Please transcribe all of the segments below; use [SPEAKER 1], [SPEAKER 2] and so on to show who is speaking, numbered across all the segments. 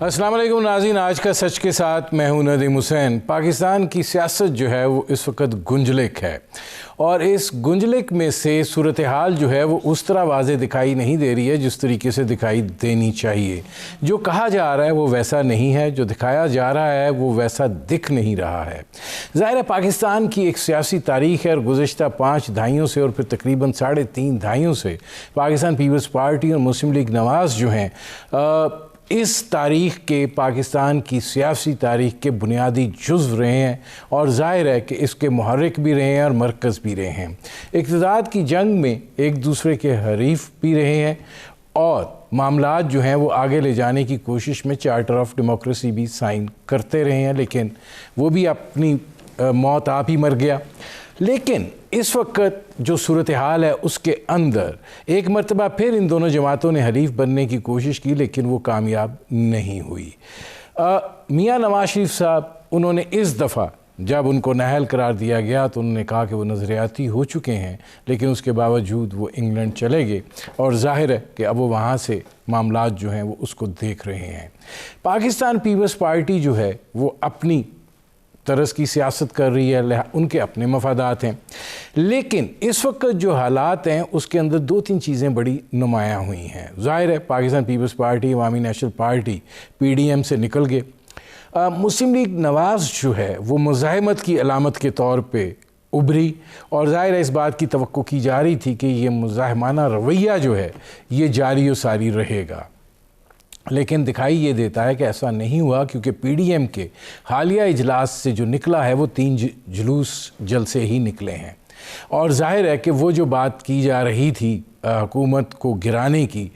[SPEAKER 1] अस्सलाम वालेकुम नाज़रीन, आज का सच के साथ मैं हूं नदीम हुसैन। पाकिस्तान की सियासत जो है वो इस वक्त गुंजलिक है और इस गुंजलिक में से सूरत हाल जो है वो उस तरह वाज़े दिखाई नहीं दे रही है जिस तरीके से दिखाई देनी चाहिए। जो कहा जा रहा है वो वैसा नहीं है, जो दिखाया जा रहा है वो वैसा दिख नहीं रहा है। ज़ाहिर है पाकिस्तान की एक सियासी तारीख़ है और गुज़श्ता 5 दहाइयों से और फिर तकरीबन 3.5 दहाइयों से पाकिस्तान पीपल्स पार्टी और मुस्लिम लीग नवाज़ जो हैं इस तारीख़ के पाकिस्तान की सियासी तारीख़ के बुनियादी जुज़्व रहे हैं और ज़ाहिर है कि इसके मुहर्रिक भी रहे हैं और मरकज़ भी रहे हैं। इक़्तिदार की जंग में एक दूसरे के हरीफ भी रहे हैं और मामलात जो हैं वो आगे ले जाने की कोशिश में चार्टर ऑफ डेमोक्रेसी भी साइन करते रहे हैं, लेकिन वो भी अपनी मौत आप ही मर गया। लेकिन इस वक्त जो सूरत हाल है उसके अंदर एक मरतबा फिर इन दोनों जमातों ने हलीफ बनने की कोशिश की, लेकिन वो कामयाब नहीं हुई। मियाँ नवाज शरीफ साहब, उन्होंने इस दफ़ा जब उनको नाअहल करार दिया गया तो उन्होंने कहा कि वो नज़रियाती हो चुके हैं, लेकिन उसके बावजूद वो इंग्लैंड चले गए और ज़ाहिर है कि अब वो वहाँ से मामलात जो हैं वो उसको देख रहे हैं। पाकिस्तान पीपल्स पार्टी जो है वो अपनी तरस की सियासत कर रही है, उनके अपने मफादात हैं, लेकिन इस वक्त जो हालात हैं उसके अंदर 2-3 चीज़ें बड़ी नुमायाँ हुई हैं। ज़ाहिर है पाकिस्तान पीपल्स पार्टी, अवामी नेशनल पार्टी PDM से निकल गए। मुस्लिम लीग नवाज़ जो है वो मुज़ाहमत की अलामत के तौर पे उभरी और ज़ाहिर है इस बात की तवक्को की जा रही थी कि ये मुज़ाहमाना रवैया जो है ये जारी और सारी रहेगा, लेकिन दिखाई ये देता है कि ऐसा नहीं हुआ, क्योंकि PDM के हालिया इजलास से जो निकला है वो 3 जुलूस जलसे ही निकले हैं और ज़ाहिर है कि वो जो बात की जा रही थी हुकूमत को गिराने की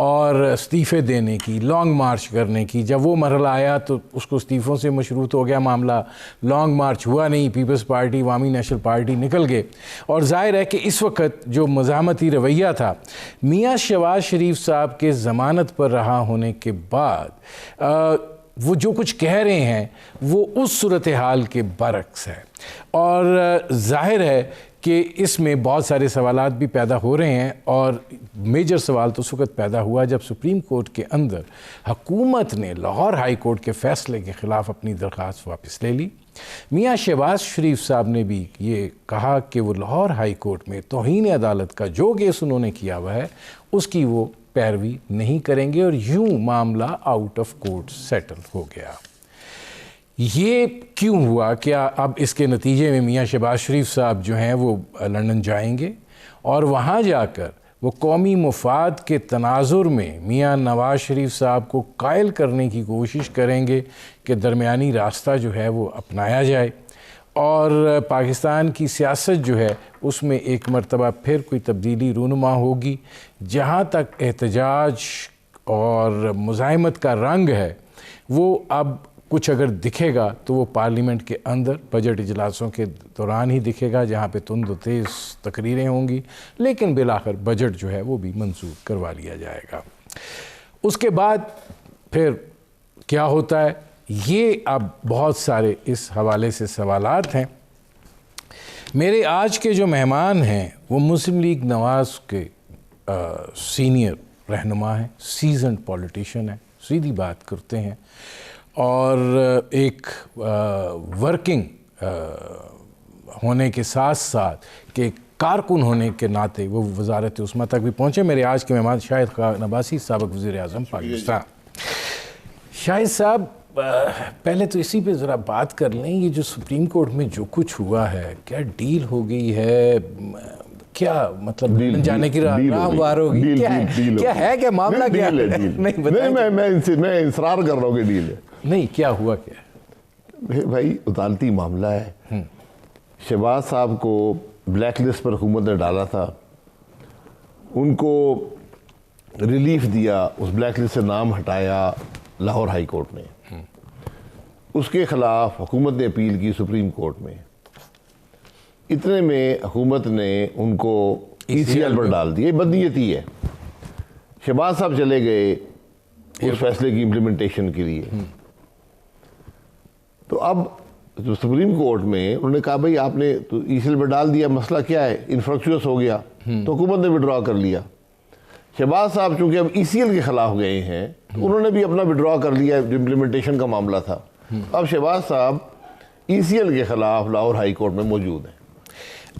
[SPEAKER 1] और इस्तीफ़े देने की, लॉन्ग मार्च करने की, जब वो मरहला आया तो उसको इस्तीफ़ों से मशरूत हो गया मामला। लॉन्ग मार्च हुआ नहीं, पीपल्स पार्टी, अवामी नेशनल पार्टी निकल गए और ज़ाहिर है कि इस वक्त जो मज़ामती रवैया था मियाँ शहबाज शरीफ साहब के ज़मानत पर रहा होने के बाद वो जो कुछ कह रहे हैं वो उस सूरत हाल के बरक्स है और ज़ाहिर है कि इसमें बहुत सारे सवालात भी पैदा हो रहे हैं और मेजर सवाल तो उस वक्त पैदा हुआ जब सुप्रीम कोर्ट के अंदर हुकूमत ने लाहौर हाई कोर्ट के फ़ैसले के ख़िलाफ़ अपनी दरख्वास्त वापस ले ली। मियाँ शहबाज शरीफ साहब ने भी ये कहा कि वो लाहौर हाई कोर्ट में तौहीन अदालत का जो केस उन्होंने किया हुआ है उसकी वो पैरवी नहीं करेंगे और यूँ मामला आउट ऑफ कोर्ट सेटल हो गया। ये क्यों हुआ? क्या अब इसके नतीजे में मियाँ शहबाज शरीफ साहब जो हैं वो लंदन जाएंगे और वहाँ जाकर वो कौमी मुफाद के तनाजुर में मियाँ नवाज शरीफ साहब को कायल करने की कोशिश करेंगे कि दरमियानी रास्ता जो है वो अपनाया जाए और पाकिस्तान की सियासत जो है उसमें एक मरतबा फिर कोई तब्दीली रूनुमा होगी। जहाँ तक एहतजाज और मुज़ाहमत का रंग है वो अब कुछ अगर दिखेगा तो वो पार्लियामेंट के अंदर बजट इजलासों के दौरान ही दिखेगा, जहाँ पे तुंद व तेज़ तकरीरें होंगी, लेकिन बिलाखिर बजट जो है वो भी मंजूर करवा लिया जाएगा। उसके बाद फिर क्या होता है ये अब बहुत सारे इस हवाले से सवालात हैं। मेरे आज के जो मेहमान हैं वो मुस्लिम लीग नवाज़ के सीनियर रहनुमा हैं, सीजन्ड पॉलिटिशियन हैं, सीधी बात करते हैं और एक वर्किंग होने के साथ साथ कि कारकुन होने के नाते वो वज़ारत उस्मा तक भी पहुँचे। मेरे आज के मेहमान शाहिद खान अब्बासी, साबिक़ वज़ीर-ए-आज़म पाकिस्तान। शाहिद साहब, पहले तो इसी पे ज़रा बात कर लें, ये जो सुप्रीम कोर्ट में जो कुछ हुआ है क्या डील हो गई है? क्या मतलब डील जाने की राहवार होगी? क्या है क्या मामला? क्या
[SPEAKER 2] नहीं, मैं इंसरार कर रहा हूँ कि डील है।
[SPEAKER 1] नहीं, क्या हुआ क्या
[SPEAKER 2] भाई? अदालती मामला है। शहबाज साहब को ब्लैक लिस्ट पर हुकूमत ने डाला था, उनको रिलीफ दिया, उस ब्लैक लिस्ट से नाम हटाया लाहौर हाई कोर्ट ने। उसके खिलाफ हुकूमत ने अपील की सुप्रीम कोर्ट में। इतने में हुकूमत ने उनको ECL पर डाल दिया। बदनीयती है। शहबाज साहब चले गए उस फैसले की इम्प्लीमेंटेशन के लिए। तो अब जो सुप्रीम कोर्ट में उन्होंने कहा भाई आपने तो ECL पर डाल दिया, मसला क्या है? इन्फ्रक्चुअस हो गया, तो हुकूमत ने विड्रॉ कर लिया। शहबाज साहब चूंकि अब ECL के खिलाफ गए हैं तो उन्होंने भी अपना विड्रॉ कर लिया, जो इम्प्लीमेंटेशन का मामला था। अब शहबाज साहब ECL के खिलाफ लाहौर हाई कोर्ट में मौजूद हैं।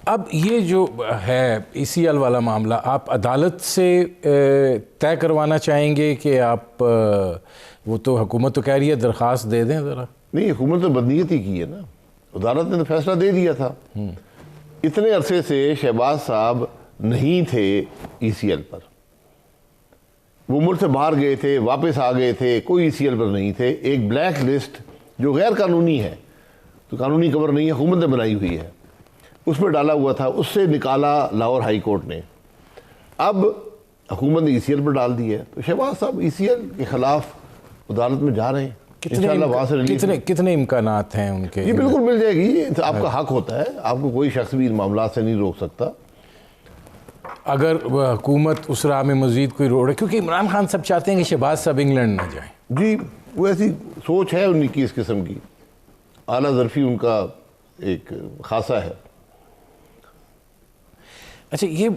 [SPEAKER 1] अब ये जो है ECL वाला मामला आप अदालत से तय करवाना चाहेंगे कि आप वो तो हुकूमत तो कह रही है दरख्वास्त दे दें ज़रा?
[SPEAKER 2] नहीं, हुकूमत तो बदनीयत ही की है ना, अदालत ने तो फैसला दे दिया था। इतने अरसे से शहबाज साहब नहीं थे ECL पर, वो मुल्क से बाहर गए थे, वापस आ गए थे, कोई ECL पर नहीं थे। एक ब्लैक लिस्ट जो गैर कानूनी है, तो कानूनी कवर नहीं है, हुकूमत ने बनाई हुई है, उसमें डाला हुआ था, उससे निकाला लाहौर हाई कोर्ट ने। अब हुकूमत ने ECL पर डाल दी है, तो शहबाज साहब ECL के खिलाफ अदालत में जा रहे हैं।
[SPEAKER 1] कितने इम्कानात हैं उनके?
[SPEAKER 2] ये बिल्कुल मिल जाएगी, ये आपका हक होता है, आपको कोई शख्स भी इन मामला से नहीं रोक सकता।
[SPEAKER 1] अगर हुकूमत उस राह में मजीद कोई रोक है, क्योंकि इमरान खान सब चाहते हैं कि शहबाज साहब इंग्लैंड ना जाएं।
[SPEAKER 2] जी, वो ऐसी सोच है उनकी इस किस्म की, आला ज़रफ़ी उनका एक खासा है।
[SPEAKER 1] अच्छा, ये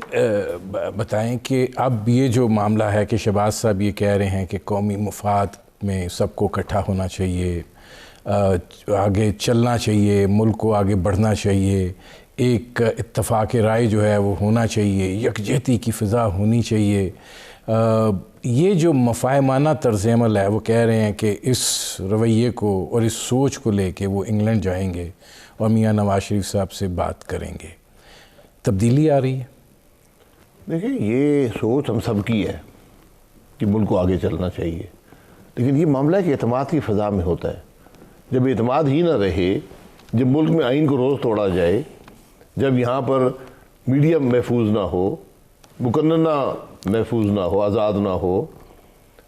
[SPEAKER 1] बताएं कि अब ये जो मामला है कि शहबाज साहब ये कह रहे हैं कि कौमी मुफाद में सबको इकट्ठा होना चाहिए, आगे चलना चाहिए, मुल्क को आगे बढ़ना चाहिए, एक इत्तफ़ाक़ राय जो है वो होना चाहिए, यकजहती की फ़िज़ा होनी चाहिए, ये जो मफ़ाहमाना तर्ज़ अमल है, वो कह रहे हैं कि इस रवैये को और इस सोच को लेके वो इंग्लैंड जाएंगे और मियाँ नवाज शरीफ साहब से बात करेंगे। तब्दीली आ रही है?
[SPEAKER 2] देखिए, ये सोच हम सब की है कि मुल्क को आगे चलना चाहिए, लेकिन ये मामला कि एतमाद की फ़िज़ा में होता है। जब एतमाद ही ना रहे, जब मुल्क में आइन को रोज़ तोड़ा जाए, जब यहाँ पर मीडिया महफूज ना हो, मुकन्नना महफूज ना हो, आज़ाद ना हो,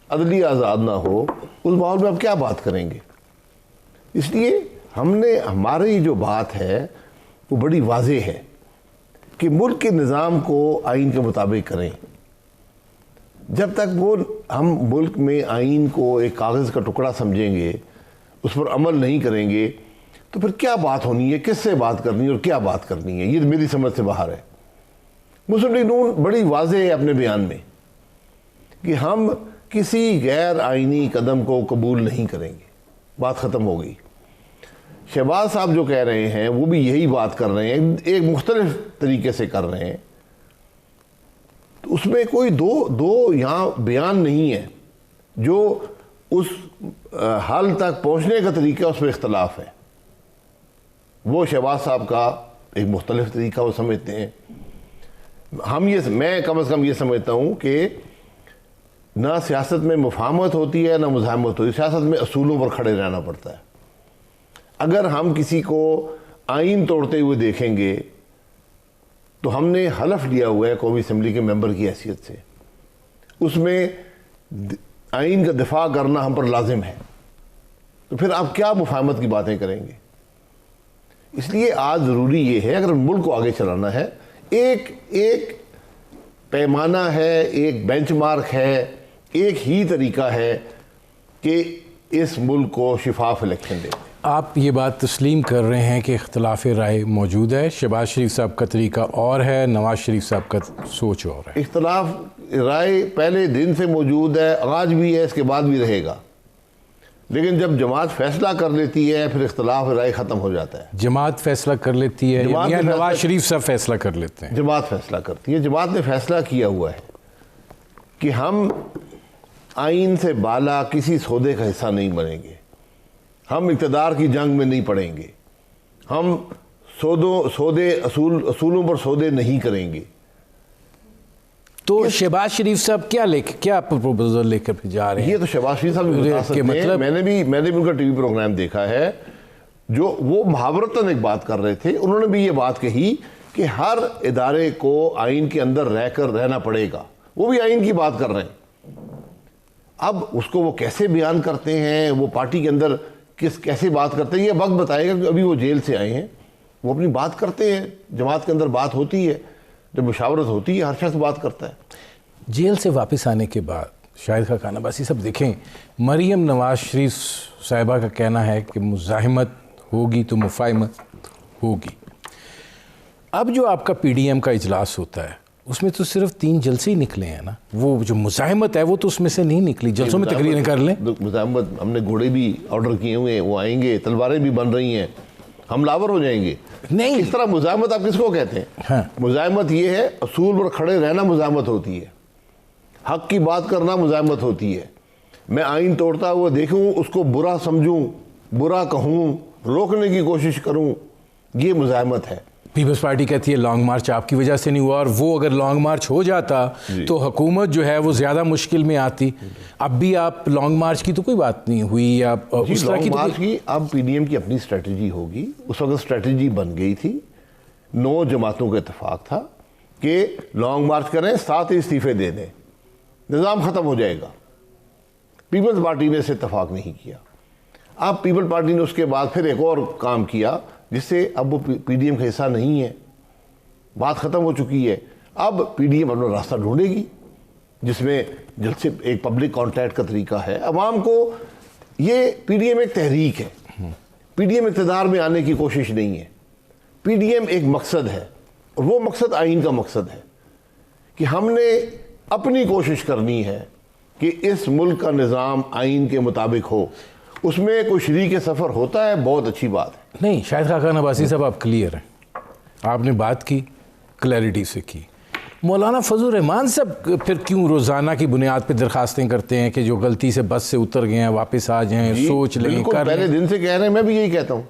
[SPEAKER 2] अदलिया आज़ाद ना हो, उस माहौल में आप क्या बात करेंगे? इसलिए हमारी जो बात है वो बड़ी वाज़ेह है कि मुल्क के निज़ाम को आइन के मुताबिक करें। जब तक हम मुल्क में आइन को एक कागज़ का टुकड़ा समझेंगे, उस पर अमल नहीं करेंगे, तो फिर क्या बात होनी है, किससे बात करनी है और क्या बात करनी है, ये मेरी समझ से बाहर है। मुस्लिम लीग नून बड़ी वाज़ेह है अपने बयान में कि हम किसी गैर आइनी कदम को कबूल नहीं करेंगे, बात ख़त्म हो गई। शहबाज साहब जो कह रहे हैं वो भी यही बात कर रहे हैं, एक मुख्तलिफ तरीके से कर रहे हैं, तो उसमें कोई दो यहाँ बयान नहीं है। जो उस हल तक पहुँचने का तरीका, उसमें इख्तलाफ है। वो शहबाज साहब का एक मुख्तलिफ तरीका वो समझते हैं, मैं कम अज़ कम ये समझता हूँ कि ना सियासत में मुफाहमत होती है ना मुज़ाहमत होती है, सियासत में असूलों पर खड़े रहना पड़ता है। अगर हम किसी को आइन तोड़ते हुए देखेंगे तो हमने हलफ लिया हुआ है कौमी असम्बली के मेंबर की हैसियत से, उसमें आइन का दिफा करना हम पर लाजिम है, तो फिर आप क्या मुफाहमत की बातें करेंगे? इसलिए आज ज़रूरी ये है, अगर मुल्क को आगे चलाना है, एक पैमाना है, एक बेंचमार्क है, एक ही तरीका है कि इस मुल्क को शिफाफ इलेक्शन दें।
[SPEAKER 1] आप ये बात तस्लीम कर रहे हैं कि इख्तलाफ राय मौजूद है, शहबाज शरीफ साहब का तरीका और है, नवाज शरीफ साहब का सोच और है।
[SPEAKER 2] इख्तलाफ राय पहले दिन से मौजूद है, आज भी है, इसके बाद भी रहेगा, लेकिन जब जमात फैसला कर लेती है फिर इख्तलाफ राय ख़त्म हो जाता है।
[SPEAKER 1] जमात फैसला कर लेती है या नवाज शरीफ साहब फैसला कर लेते हैं?
[SPEAKER 2] जमात फैसला करती है। जमात ने फैसला किया हुआ है कि हम आइन से बाला किसी सौदे का हिस्सा नहीं बनेंगे, हम इक़्तिदार की जंग में नहीं पड़ेंगे, हम असूलों पर सौदे नहीं करेंगे।
[SPEAKER 1] तो शहबाज शरीफ साहब क्या प्रपोजल लेकर जा रहे हैं?
[SPEAKER 2] ये तो शहबाज शरीफ साहब भी बता सकते हैं। मैंने भी उनका टीवी प्रोग्राम देखा है, जो वो मुहावरतन एक बात कर रहे थे। उन्होंने भी ये बात कही कि हर इदारे को आइन के अंदर रहना पड़ेगा, वो भी आइन की बात कर रहे हैं। अब उसको वो कैसे बयान करते हैं, वो पार्टी के अंदर कैसे बात करते हैं, ये वक्त बताएगा, क्योंकि अभी वो जेल से आए हैं। वो अपनी बात करते हैं, जमात के अंदर बात होती है, जब मुशावरत होती है हर शख्स बात करता है।
[SPEAKER 1] जेल से वापस आने के बाद शाहिद खान अब्बासी सब देखें, मरीम नवाज शरीफ साहिबा का कहना है कि मुज़ाहिमत होगी तो मुफाहिमत होगी। अब जो आपका PDM का इजलास होता है उसमें तो सिर्फ 3 जलसे ही निकले हैं ना, वो जो मुजाहिमत है वो तो उसमें से नहीं निकली। जलसों में तकरीरें कर लें,
[SPEAKER 2] मुजाहिमत, हमने घोड़े भी ऑर्डर किए हुए हैं, वो आएंगे, तलवारें भी बन रही हैं, हमलावर हो जाएंगे।
[SPEAKER 1] नहीं,
[SPEAKER 2] इस तरह मुजाहिमत आप किसको कहते हैं?
[SPEAKER 1] हाँ।
[SPEAKER 2] मुजाहिमत ये है, असूल पर खड़े रहना मुजाहिमत होती है, हक की बात करना मुजाहिमत होती है। मैं आइन तोड़ता हुआ देखूं, उसको बुरा समझूं, बुरा कहूं, रोकने की कोशिश करूं, ये मुजाहिमत है।
[SPEAKER 1] पीपल्स पार्टी कहती है लॉन्ग मार्च आपकी वजह से नहीं हुआ, और वो अगर लॉन्ग मार्च हो जाता तो हुकूमत जो है वो ज़्यादा मुश्किल में आती। अब भी आप लॉन्ग मार्च की तो कोई बात नहीं हुई, या उस तरह की
[SPEAKER 2] मार्च की अब पीडीएम की अपनी स्ट्रेटजी होगी। उस वक्त स्ट्रेटजी बन गई थी, 9 जमातों का इत्तेफाक था कि लॉन्ग मार्च करें, 7 इस्तीफे दे दें, निज़ाम ख़त्म हो जाएगा। पीपल्स पार्टी ने इसे इत्तेफाक नहीं किया। अब पीपल्स पार्टी ने उसके बाद फिर एक और काम किया जिससे अब वो पीडीएम का हिस्सा नहीं है, बात ख़त्म हो चुकी है। अब पीडीएम अपना रास्ता ढूंढेगी जिसमें जैसे एक पब्लिक कॉन्टैक्ट का तरीका है। अवाम को ये पीडीएम एक तहरीक है, पीडीएम इक़्तिदार में आने की कोशिश नहीं है। पीडीएम एक मकसद है, और वो मकसद आइन का मकसद है कि हमने अपनी कोशिश करनी है कि इस मुल्क का निज़ाम आइन के मुताबिक हो। उसमें कोई शरीक सफ़र होता है, बहुत अच्छी बात है।
[SPEAKER 1] नहीं, शाहिद खाकान अब्बासी साहब आप क्लियर हैं, आपने बात की, क्लैरिटी से की। मौलाना फजल रहमान साहब फिर क्यों रोज़ाना की बुनियाद पर दरखास्तें करते हैं कि जो गलती से बस से उतर गए हैं वापस आ जाएं, सोच लें, कर
[SPEAKER 2] पहले दिन से कह रहे हैं, मैं भी यही कहता हूँ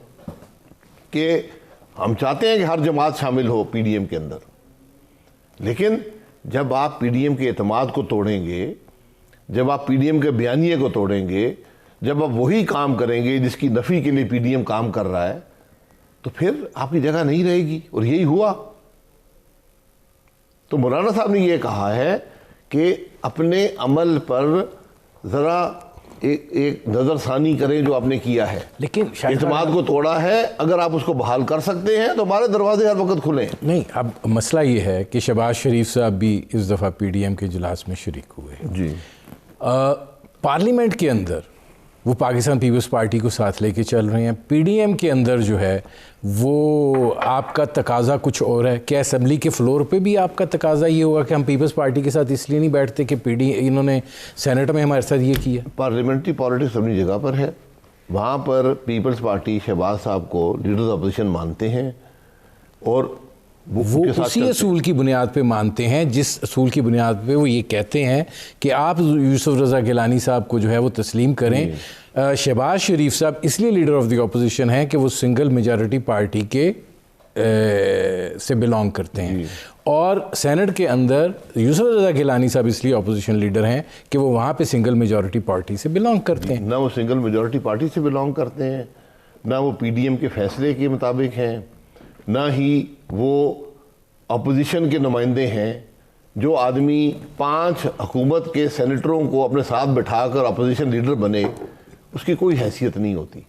[SPEAKER 2] कि हम चाहते हैं कि हर जमात शामिल हो पीडीएम के अंदर, लेकिन जब आप पीडीएम के एतमाद को तोड़ेंगे, जब आप पीडीएम के बयानिए को तोड़ेंगे, जब आप वही काम करेंगे जिसकी नफ़ी के लिए पीडीएम काम कर रहा है, तो फिर आपकी जगह नहीं रहेगी। और यही हुआ। तो मौलाना साहब ने ये कहा है कि अपने अमल पर ज़रा एक नज़रसानी करें जो आपने किया है,
[SPEAKER 1] लेकिन
[SPEAKER 2] इत्मीनान को तोड़ा है, अगर आप उसको बहाल कर सकते हैं तो हमारे दरवाजे हर वक्त खुले हैं।
[SPEAKER 1] नहीं, अब मसला ये है कि शहबाज शरीफ साहब भी इस दफ़ा पीडीएम के इजलास में शरीक हुए
[SPEAKER 2] जी।
[SPEAKER 1] पार्लियामेंट के अंदर वो पाकिस्तान पीपल्स पार्टी को साथ लेके चल रहे हैं, पीडीएम के अंदर जो है वो आपका तकाजा कुछ और है। क्या असेंबली के फ्लोर पे भी आपका तकाजा ये होगा कि हम पीपल्स पार्टी के साथ इसलिए नहीं बैठते कि इन्होंने सेनेट में हमारे साथ ये किया?
[SPEAKER 2] पार्लियामेंट्री पॉलिटिक्स अपनी जगह पर है, वहाँ पर पीपल्स पार्टी शहबाज साहब को लीडर ऑफ अपोजिशन मानते हैं, और
[SPEAKER 1] वो उसी असूल की बुनियाद पे मानते हैं जिस असूल की बुनियाद पे वो ये कहते हैं कि आप यूसुफ रज़ा गिलानी साहब को जो है वो तस्लीम करें। शहबाज शरीफ साहब इसलिए लीडर ऑफ द अपोजिशन हैं कि वो सिंगल मेजॉरिटी पार्टी के से बिलोंग करते हैं, और सेनेट के अंदर यूसुफ रज़ा गिलानी साहब इसलिए अपोजिशन लीडर हैं कि वो वहाँ पे सिंगल मेजॉरिटी पार्टी से बिलोंग करते हैं।
[SPEAKER 2] ना वो सिंगल मेजॉरिटी पार्टी से बिलोंग करते हैं, ना वो पीडीएम के फैसले के मुताबिक हैं, ना ही वो अपोजिशन के नुमाइंदे हैं। जो आदमी 5 हुकूमत के सेनेटरों को अपने साथ बिठाकर अपोजिशन लीडर बने, उसकी कोई हैसियत नहीं होती।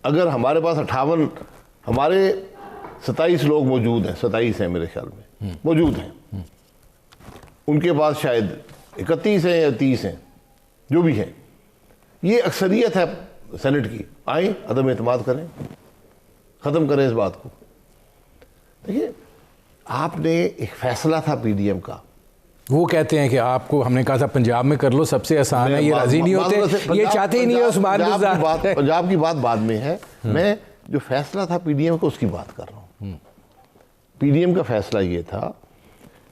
[SPEAKER 2] अगर हमारे पास 58 हमारे 27 लोग मौजूद हैं, 27 हैं मेरे ख्याल में मौजूद हैं, उनके पास शायद 31 हैं या 30 हैं, जो भी हैं, ये अक्सरियत है सेनेट की। आए अदम एतमाद करें, ख़त्म करें इस बात को। देखिए, आपने एक फैसला था पीडीएम का,
[SPEAKER 1] वो कहते हैं कि आपको हमने कहा था पंजाब में कर लो, सबसे आसान है, ये राजी नहीं होते, ये चाहते ही नहीं है उस्मान गुलजार।
[SPEAKER 2] पंजाब की बात बाद में है, मैं जो फैसला था पीडीएम का उसकी बात कर रहा हूँ। पीडीएम का फैसला ये था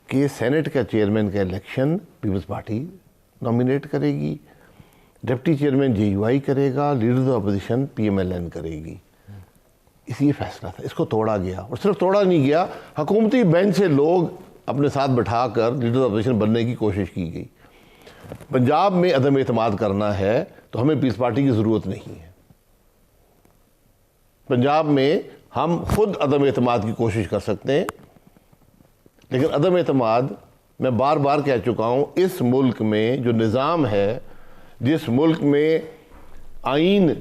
[SPEAKER 2] कि सेनेट का चेयरमैन का इलेक्शन पीपल्स पार्टी नॉमिनेट करेगी, डिप्टी चेयरमैन जेयूआई करेगा, लीडर ऑफ अपोजिशन पीएमएलएन करेगी। इसी फैसला था, इसको तोड़ा गया, और सिर्फ तोड़ा नहीं गया, हुकूमती बेंच से लोग अपने साथ बिठाकर लीडर ऑफ अपोजिशन बनने की कोशिश की गई। पंजाब में अदम एतमाद करना है तो हमें पीपल्स पार्टी की ज़रूरत नहीं है। पंजाब में हम खुद अदम एतमाद की कोशिश कर सकते हैं, लेकिन अदम एतमाद, मैं बार बार कह चुका हूँ, इस मुल्क में जो निज़ाम है, जिस मुल्क में आइन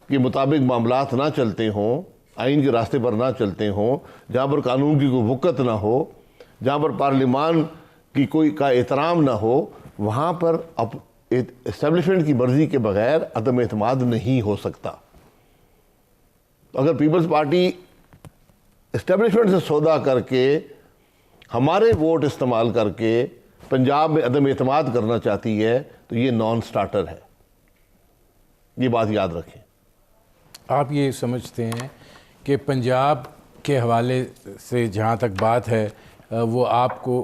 [SPEAKER 2] के मुताबिक मामलात ना चलते हों, आइन के रास्ते पर ना चलते हों, जहाँ पर कानून की कोई वक़्त ना हो, जहाँ पर पार्लिमान की कोई का एहतराम ना हो, वहाँ पर अब इस्टेब्लिशमेंट की मर्ज़ी के बग़ैर अदम एतमाद नहीं हो सकता। अगर पीपल्स पार्टी इस्टेब्लिशमेंट से सौदा करके हमारे वोट इस्तेमाल करके पंजाब में अदम एतमाद करना चाहती है, तो ये नॉन स्टार्टर है। ये बात याद रखें।
[SPEAKER 1] आप ये समझते हैं कि पंजाब के हवाले से जहाँ तक बात है वो आपको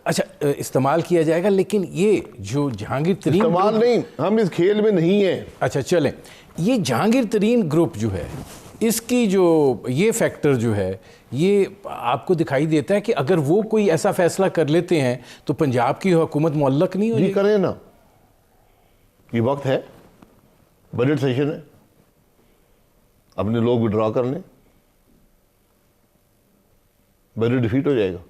[SPEAKER 1] अच्छा इस्तेमाल किया जाएगा, लेकिन ये जो जहांगीर तरीन
[SPEAKER 2] इस्तेमाल नहीं, हम इस खेल में नहीं हैं।
[SPEAKER 1] अच्छा चलें, ये जहांगीर तरीन ग्रुप जो है, इसकी जो ये फैक्टर जो है, ये आपको दिखाई देता है कि अगर वो कोई ऐसा फैसला कर लेते हैं तो पंजाब की हुकूमत मुअल्लक नहीं होगी?
[SPEAKER 2] करें ना, ये वक्त है, बजट सेशन है, अपने लोग विड्रॉ कर लें, बजट डिफीट हो जाएगा।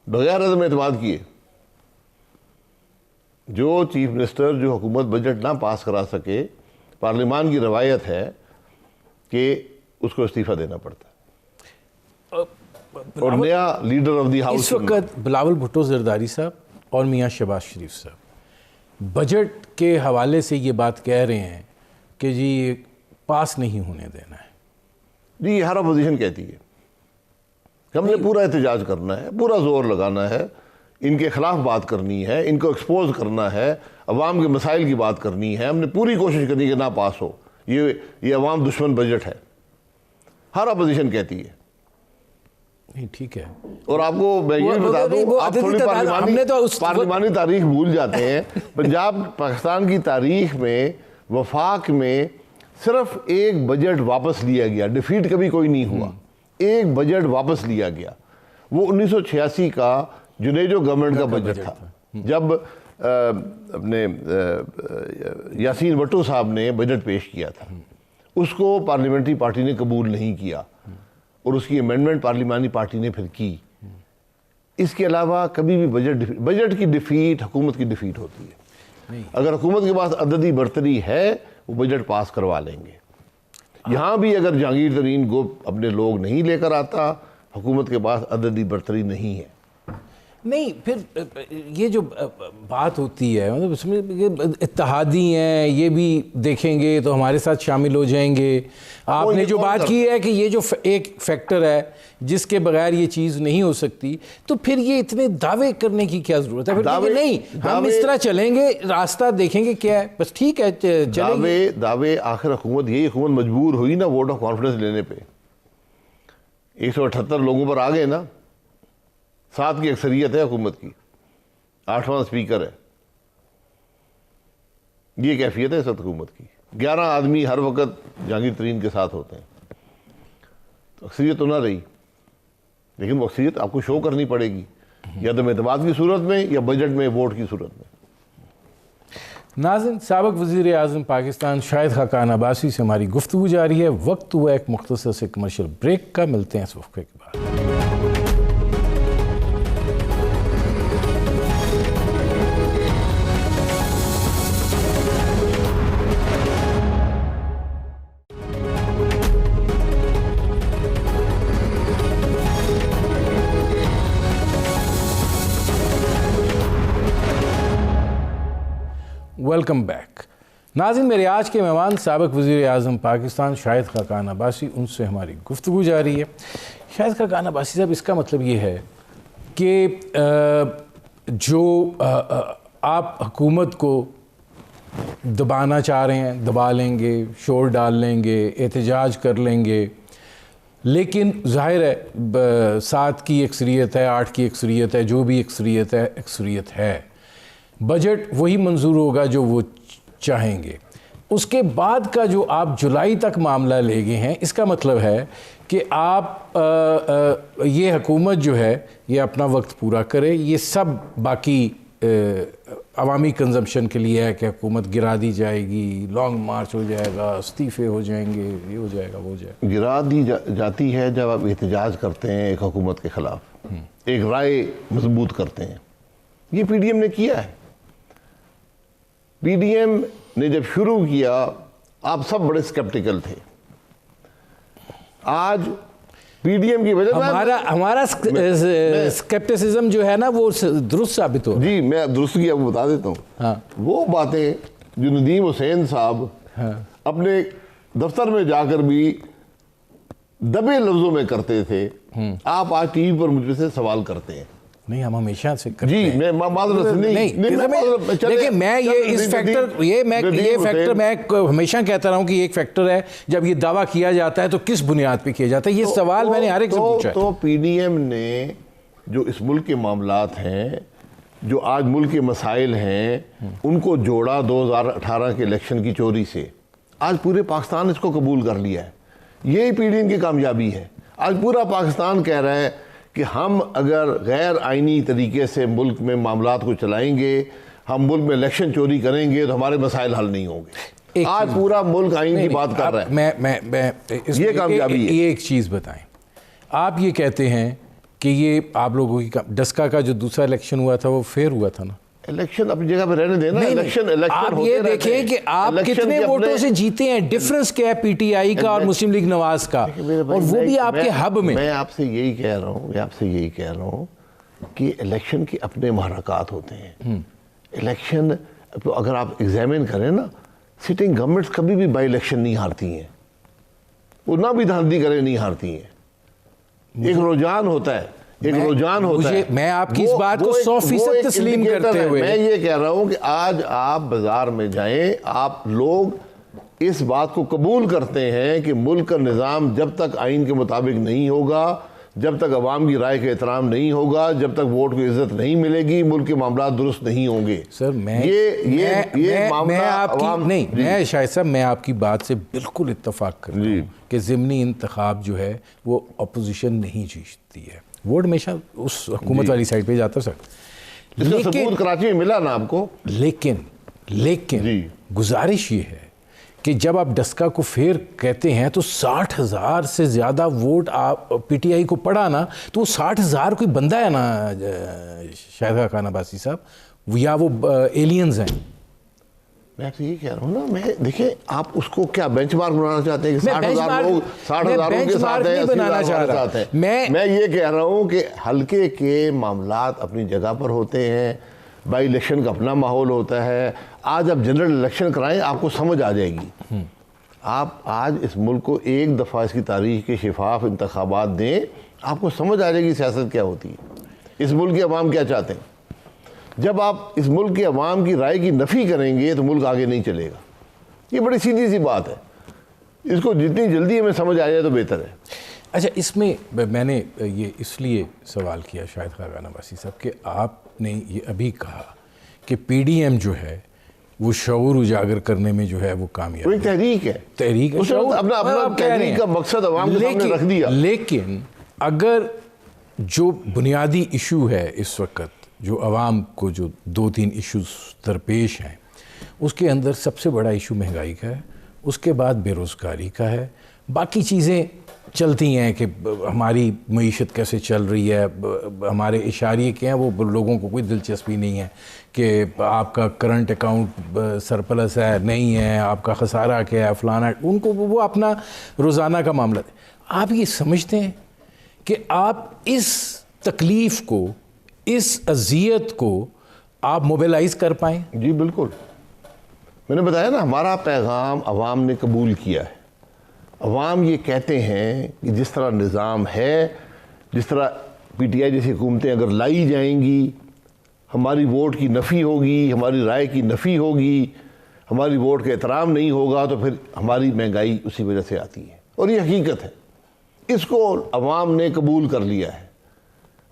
[SPEAKER 2] बगैर अदम एतमाद किए जो चीफ मिनिस्टर जो हुकूमत बजट ना पास करा सके, पार्लियामान की रवायत है कि उसको इस्तीफा देना पड़ता है और नया लीडर ऑफ द हाउस।
[SPEAKER 1] इस वक्त बिलावल भुट्टो जरदारी साहब और मियां शहबाज शरीफ साहब बजट के हवाले से ये बात कह रहे हैं कि जी पास नहीं होने देना है।
[SPEAKER 2] जी, हर अपोजिशन कहती है हमने पूरा एहतजाज करना है, पूरा जोर लगाना है, इनके खिलाफ बात करनी है, इनको एक्सपोज करना है, अवाम के मसाइल की बात करनी है, हमने पूरी कोशिश करनी कि ना पास हो। ये अवाम दुश्मन बजट है, हर अपोजिशन कहती है।
[SPEAKER 1] नहीं ठीक है,
[SPEAKER 2] और आपको मैं ये बता दूं, आप थोड़ी पार्लिमानी तारीख भूल जाते हैं। पंजाब पाकिस्तान की तारीख में वफाक में सिर्फ एक बजट वापस लिया गया, डिफीट कभी कोई नहीं हुआ, एक बजट वापस लिया गया। वो 1986 का जुनेजो गवर्नमेंट का बजट था, जब अपने यासीन भट्टो साहब ने बजट पेश किया था। उसको पार्लियामेंट्री पार्टी ने कबूल नहीं किया और उसकी अमेंडमेंट पार्लियामानी पार्टी ने फिर की। इसके अलावा कभी भी बजट की डिफीट हुकूमत की डिफीट होती है। अगर हुकूमत के पास अददी बर्तरी है, वो बजट पास करवा लेंगे। यहाँ भी अगर जहांगीर तरीन को अपने लोग नहीं लेकर आता, हुकूमत के पास अददी बर्तरी नहीं है।
[SPEAKER 1] नहीं, फिर ये जो बात होती है मतलब उसमें इत्तेहादी हैं, ये भी देखेंगे तो हमारे साथ शामिल हो जाएंगे। आपने जो बात की है कि ये जो एक फैक्टर है जिसके बगैर ये चीज़ नहीं हो सकती, तो फिर ये इतने दावे करने की क्या ज़रूरत है? फिर नहीं, हम इस तरह चलेंगे, रास्ता देखेंगे क्या है, बस ठीक है चलेंगे।
[SPEAKER 2] दावे आखिर हुकूमत, यही हुकूमत मजबूर हुई ना वोट ऑफ कॉन्फिडेंस लेने पे। 178 लोगों पर आ गए ना, 7 की अक्सरियत है हुकूमत की, 8वां स्पीकर है। ये कैफियत है इस वक्त हुकूमत की। 11 आदमी हर वक्त जहांगीर तरीन के साथ होते हैं, तो अक्सरियत तो ना रही, लेकिन वो अक्सरियत आपको शो करनी पड़ेगी, या तो एतमाद की सूरत में या बजट में वोट की सूरत में।
[SPEAKER 1] नाज़रीन, साबिक वज़ीर आज़म पाकिस्तान शाहिद खाकान अब्बासी से हमारी गुफ्तगू जारी है। वक्त हुआ एक मुख्तसर से कमर्शियल ब्रेक का, मिलते हैं इस वक्फे के बाद। Welcome back. नाज़रीन, मेरे आज के मेहमान साबिक वज़ीर आज़म पाकिस्तान शाहिद खाकान अब्बासी, उनसे हमारी गुफ्तगू जारी है। शाहिद खाकान अब्बासी साहब, इसका मतलब ये है कि जो आप हुकूमत को दबाना चाह रहे हैं, दबा लेंगे, शोर डाल लेंगे, एहतजाज कर लेंगे, लेकिन ज़ाहिर है 7 की अक्सरियत है, 8 की अक्सरियत है, जो भी अक्सरियत है, बजट वही मंजूर होगा जो वो चाहेंगे। उसके बाद का जो आप जुलाई तक मामला ले गए हैं, इसका मतलब है कि आप ये हुकूमत जो है ये अपना वक्त पूरा करे। ये सब बाकी अवामी कंजम्पशन के लिए है कि हुकूमत गिरा दी जाएगी, लॉन्ग मार्च हो जाएगा, इस्तीफ़े हो जाएंगे, ये हो जाएगा, वो हो जाएगा।
[SPEAKER 2] गिरा दी जाती है जब आप एहतजाज करते हैं एक हुकूमत के ख़िलाफ़, एक राय मजबूत करते हैं। ये पीडीएम ने किया है। पीडीएम ने जब शुरू किया, आप सब बड़े स्केप्टिकल थे। आज पीडीएम की वजह
[SPEAKER 1] हमारा स्केप्टिसिज्म जो है ना, वो दुरुस्त साबित हो।
[SPEAKER 2] जी, मैं दुरुस्त की आपको बता देता हूँ।
[SPEAKER 1] हाँ।
[SPEAKER 2] वो बातें जो नदीम हुसैन साहब अपने दफ्तर में जाकर भी दबे लफ्ज़ों में करते थे, आप आज टीवी पर मुझसे सवाल करते हैं।
[SPEAKER 1] नहीं, हम हमेशा से करते
[SPEAKER 2] जी,
[SPEAKER 1] हैं।
[SPEAKER 2] मैं माजरत नहीं
[SPEAKER 1] देखिए, मैं ये इस फैक्टर मैं हमेशा कहता रहा हूं कि एक फैक्टर है, जब ये दावा किया जाता है तो किस बुनियाद पे किया जाता है, ये सवाल मैंने हर एक से पूछा है।
[SPEAKER 2] तो पीडीएम ने जो इस मुल्क के मामलात हैं, जो आज मुल्क के मसाइल हैं, उनको जोड़ा 2018 के इलेक्शन की चोरी से। आज पूरे पाकिस्तान इसको कबूल कर लिया है। यही पीडीएम की कामयाबी है। आज पूरा पाकिस्तान कह रहा है कि हम अगर गैर आइनी तरीके से मुल्क में मामलात को चलाएंगे, हम मुल्क में इलेक्शन चोरी करेंगे, तो हमारे मसाइल हल नहीं होंगे। आज पूरा मुल्क आइन की बात कर रहा है।
[SPEAKER 1] मैं
[SPEAKER 2] ये कामयाबी है।
[SPEAKER 1] ये एक चीज़ बताएं, आप ये कहते हैं कि ये आप लोगों की डस्का का जो दूसरा इलेक्शन हुआ था वो फेयर हुआ था ना?
[SPEAKER 2] इलेक्शन अपनी जगह पे रहने देना। इलेक्शन
[SPEAKER 1] आप ये देखें कि आप कितने वोटों से जीते हैं, डिफरेंस क्या है पीटीआई का और मुस्लिम लीग नवाज का, और वो भी आपके हब में।
[SPEAKER 2] मैं आपसे यही कह रहा हूँ कि इलेक्शन के अपने महरकात होते हैं। इलेक्शन अगर आप एग्जामिन करें ना, सिटिंग गवर्नमेंट्स कभी भी बाई इलेक्शन नहीं हारती हैं, वो ना भी धांधली करें नहीं हारती हैं। एक रुझान होता है,
[SPEAKER 1] मैं आपकी इस बात को 100% तस्लीम करते हुए
[SPEAKER 2] मैं ये कह रहा हूं कि आज आप बाजार में जाएं, आप लोग इस बात को कबूल करते हैं कि मुल्क का निज़ाम जब तक आइन के मुताबिक नहीं होगा, जब तक अवाम की राय का एहतराम नहीं होगा, जब तक वोट को इज्जत नहीं मिलेगी, मुल्क के मामला दुरुस्त नहीं होंगे।
[SPEAKER 1] सर मैं शायद साहब मैं आपकी बात से बिल्कुल इत्तफाक करता हूँ कि ज़िमनी इंतखाब जो है वो अपोजिशन नहीं जीतती है, वोट हमेशा उस हुकूमत वाली साइड पे जाता सर।
[SPEAKER 2] इसका सबूत कराची में मिला ना आपको।
[SPEAKER 1] लेकिन गुजारिश ये है कि जब आप डस्का को फेयर कहते हैं तो 60,000 से ज़्यादा वोट आप पीटीआई को पड़ा ना, तो वो 60,000 कोई बंदा है ना शाहिद खान अब्बासी साहब, या वो एलियंस हैं?
[SPEAKER 2] मैं आपसे ये कह रहा हूँ ना, मैं देखिए आप उसको क्या बेंचमार्क बनाना चाहते हैं कि 60,000 लोग 60,000 के साथ हैं, 80,000 हैं। मैं ये कह रहा हूँ कि हल्के के मामलात अपनी जगह पर होते हैं, बाई इलेक्शन का अपना माहौल होता है। आज आप जनरल इलेक्शन कराएं, आपको समझ आ जाएगी। आप आज इस मुल्क को एक दफ़ा इसकी तारीख के शिफाफ इंतखाबात दें, आपको समझ आ जाएगी सियासत क्या होती है, इस मुल्क के अवाम क्या चाहते हैं। जब आप इस मुल्क के अवाम की राय की नफ़ी करेंगे तो मुल्क आगे नहीं चलेगा। ये बड़ी सीधी सी बात है, इसको जितनी जल्दी हमें समझ आ जाए तो बेहतर है।
[SPEAKER 1] अच्छा, इसमें मैंने ये इसलिए सवाल किया शाहिद खान अब्बासी साहब कि आपने ये अभी कहा कि पीडीएम जो है वो शऊर उजागर करने में जो है वो कामयाब है।
[SPEAKER 2] तहरीक है अपना तहरीक का मकसद अवाम के सामने रख दिया।
[SPEAKER 1] लेकिन अगर जो बुनियादी इशू है इस वक्त, जो अवाम को जो 2-3 इश्यूज दरपेश हैं, उसके अंदर सबसे बड़ा इशू महंगाई का है, उसके बाद बेरोज़गारी का है, बाकी चीज़ें चलती हैं कि हमारी मईशत कैसे चल रही है, हमारे इशारे क्या हैं, वो लोगों को कोई दिलचस्पी नहीं है कि आपका करंट अकाउंट सरप्लस है नहीं है, आपका खसारा क्या है, फलाना, उनको वो अपना रोज़ाना का मामला है। आप ये समझते हैं कि आप इस तकलीफ़ को, इस अजियत को आप मोबिलाइज़ कर पाएँ?
[SPEAKER 2] जी बिल्कुल, मैंने बताया ना, हमारा पैगाम अवाम ने कबूल किया है। अवाम ये कहते हैं कि जिस तरह निज़ाम है, जिस तरह पीटीआई जैसी हुकूमतें अगर लाई जाएंगी, हमारी वोट की नफ़ी होगी, हमारी राय की नफ़ी होगी, हमारी वोट का एहतराम नहीं होगा, तो फिर हमारी महंगाई उसी वजह से आती है। और ये हकीकत है, इसको अवाम ने कबूल कर लिया है।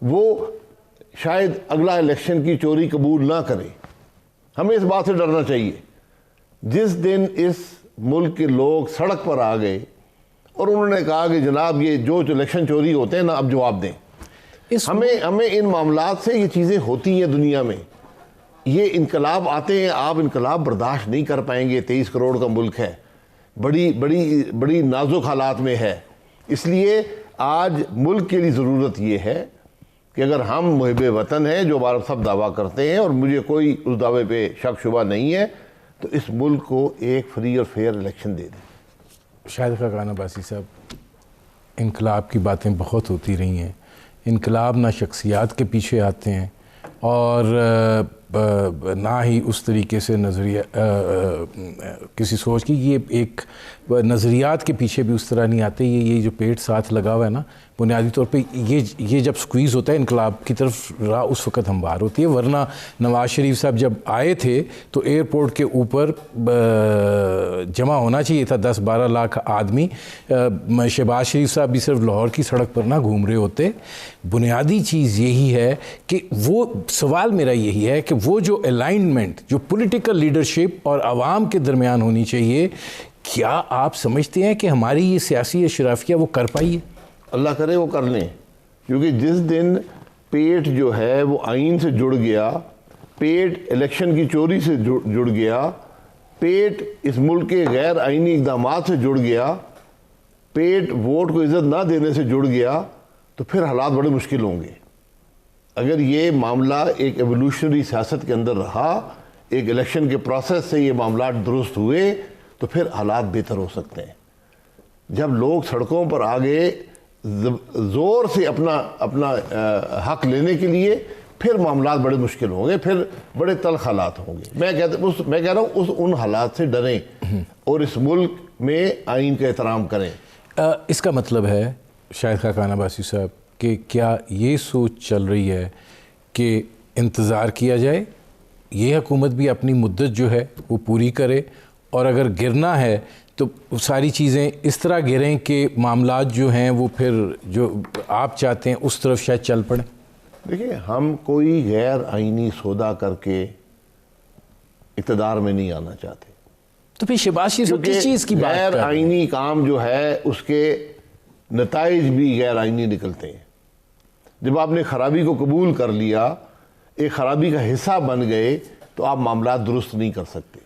[SPEAKER 2] वो शायद अगला इलेक्शन की चोरी कबूल ना करे। हमें इस बात से डरना चाहिए, जिस दिन इस मुल्क के लोग सड़क पर आ गए और उन्होंने कहा कि जनाब ये जो इलेक्शन चोरी होते हैं ना, अब जवाब दें। हमें इन मामलात से ये चीज़ें होती हैं दुनिया में, ये इनकलाब आते हैं, आप इनकलाब बर्दाश्त नहीं कर पाएंगे। 23 करोड़ का मुल्क है, बड़ी बड़ी बड़ी नाजुक हालात में है। इसलिए आज मुल्क के लिए ज़रूरत ये है कि अगर हम मुहिब वतन हैं, जो हमारा सब दावा करते हैं, और मुझे कोई उस दावे पे शक शुबा नहीं है, तो इस मुल्क को एक फ्री और फेयर इलेक्शन दे दें।
[SPEAKER 1] शाहिद खान अब्बासी साहब, इनकलाब की बातें बहुत होती रही हैं, इनकलाब ना शख्सियात के पीछे आते हैं और ना ही उस तरीके से नज़रिया किसी सोच की, ये एक नज़रियात के पीछे भी उस तरह नहीं आते। ये जो पेट साथ लगा हुआ है ना, बुनियादी तौर पे ये जब स्क्वीज़ होता है इनकलाब की तरफ राह, उस वक़्त हम बाहर होती है। वरना नवाज़ शरीफ साहब जब आए थे तो एयरपोर्ट के ऊपर जमा होना चाहिए था 10-12 लाख आदमी। शहबाज शरीफ साहब भी सिर्फ लाहौर की सड़क पर ना घूम रहे होते। बुनियादी चीज़ यही है कि वो, सवाल मेरा यही है कि वो जो अलाइनमेंट जो पॉलिटिकल लीडरशिप और आवाम के दरमियान होनी चाहिए, क्या आप समझते हैं कि हमारी ये सियासी अशराफिया वो कर पाई है?
[SPEAKER 2] अल्लाह करे वो कर लें, क्योंकि जिस दिन पेट जो है वो आइन से जुड़ गया, पेट इलेक्शन की चोरी से जुड़ गया, पेट इस मुल्क के गैर आइनी इक़दामात से जुड़ गया, पेट वोट को इज़्ज़त ना देने से जुड़ गया, तो फिर हालात बड़े मुश्किल होंगे। अगर ये मामला एक एवोल्यूशनरी सियासत के अंदर रहा, एक इलेक्शन के प्रोसेस से ये मामला दुरुस्त हुए, तो फिर हालात बेहतर हो सकते हैं। जब लोग सड़कों पर आ गए ज़ोर से अपना हक लेने के लिए, फिर मामलात बड़े मुश्किल होंगे, फिर बड़े तल्ख हालात होंगे। मैं कह रहा हूँ उन हालात से डरें और इस मुल्क में आइन का एहतराम करें।
[SPEAKER 1] इसका मतलब है शाहिद खाकान अब्बासी साहब कि क्या ये सोच चल रही है कि इंतज़ार किया जाए, ये हुकूमत भी अपनी मुद्दत जो है वो पूरी करे, और अगर गिरना है तो सारी चीज़ें इस तरह गिरें कि मामलात जो हैं वो फिर जो आप चाहते हैं उस तरफ शायद चल पड़े?
[SPEAKER 2] देखिए, हम कोई गैर आइनी सौदा करके इक़्तिदार में नहीं आना चाहते।
[SPEAKER 1] तो फिर शहबाज शरीफ किस चीज़ की बात कर रहे हैं?
[SPEAKER 2] गैर आइनी काम जो है उसके नताइज भी गैर आइनी निकलते हैं। जब आपने खराबी को कबूल कर लिया, एक खराबी का हिस्सा बन गए, तो आप मामला दुरुस्त नहीं कर सकते।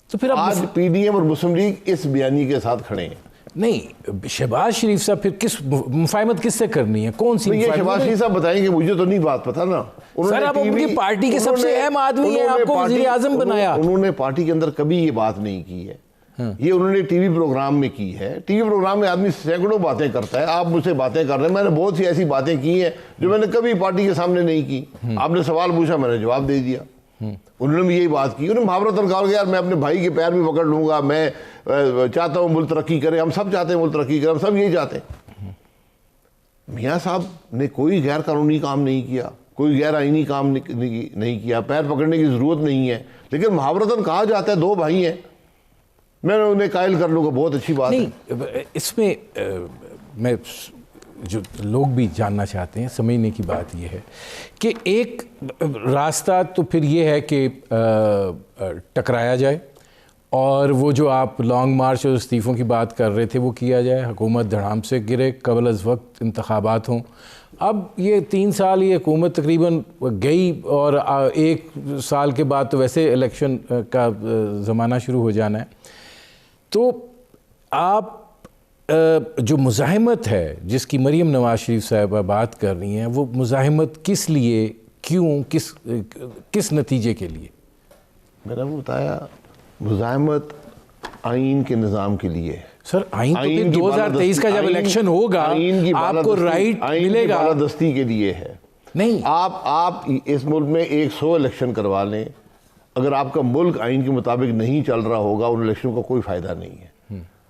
[SPEAKER 1] तो फिर
[SPEAKER 2] आज पीडीएम और मुस्लिम लीग इस बयानी के साथ खड़े हैं।
[SPEAKER 1] नहीं, शहबाज शरीफ साहब फिर किस मुफाहमत किससे करनी है, कौन सी?
[SPEAKER 2] ये शहबाज शरीफ साहब बताएंगे, मुझे तो नहीं बात पता ना।
[SPEAKER 1] सर, आप उनकी पार्टी के सबसे अहम आदमी हैं, आपको वज़ीर आज़म बनाया।
[SPEAKER 2] उन्होंने पार्टी के अंदर कभी ये बात नहीं की है। ये उन्होंने टीवी प्रोग्राम में की है। टीवी प्रोग्राम में आदमी सैकड़ों बातें करता है। आप मुझसे बातें कर रहे हैं, मैंने बहुत सी ऐसी बातें की हैं जो मैंने कभी पार्टी के सामने नहीं की। आपने सवाल पूछा, मैंने जवाब दे दिया। उन्होंने भी यही बात की। उन्होंने मुहावरतन कहा कि यार मैं अपने भाई के पैर भी पकड़ लूंगा, मैं चाहता हूँ मुल्क तरक्की करे, हम सब चाहते हैं मुल्क तरक्की करे, हम सब यही चाहते हैं। मियाँ साहब ने कोई गैर कानूनी काम नहीं किया, कोई गैर आइनी काम नहीं किया, पैर पकड़ने की ज़रूरत नहीं है। लेकिन मुहावरतन कहा जाता है दो भाई हैं, मैं उन्हें कायल कर लूँगा, बहुत अच्छी बात है।
[SPEAKER 1] इसमें मैं जो लोग भी जानना चाहते हैं, समझने की बात यह है कि एक रास्ता तो फिर ये है कि टकराया जाए, और वो जो आप लॉन्ग मार्च और इस्तीफ़ों की बात कर रहे थे वो किया जाए, हुकूमत धड़ाम से गिरे, कबल अज़ वक्त इंतखाबात हों। अब ये 3 साल ये हुकूमत तकरीबन गई, और 1 साल के बाद तो वैसे इलेक्शन का ज़माना शुरू हो जाना है। तो आप जो मुज़ाहिमत है जिसकी मरीम नवाज़ शरीफ साहिबा बात कर रही हैं, वो मुज़ाहिमत किस लिए, क्यों, किस नतीजे के लिए?
[SPEAKER 2] मैंने वो बताया, मुज़ाहिमत आइन के निज़ाम के लिए।
[SPEAKER 1] सर, आइन तो फिर 2023 का जब इलेक्शन होगा आपको राइट मिलेगा।
[SPEAKER 2] बालादस्ती के लिए है।
[SPEAKER 1] नहीं,
[SPEAKER 2] आप इस मुल्क में 100 इलेक्शन करवा लें, अगर आपका मुल्क आइन के मुताबिक नहीं चल रहा होगा, उन इलेक्शन का कोई फ़ायदा नहीं है।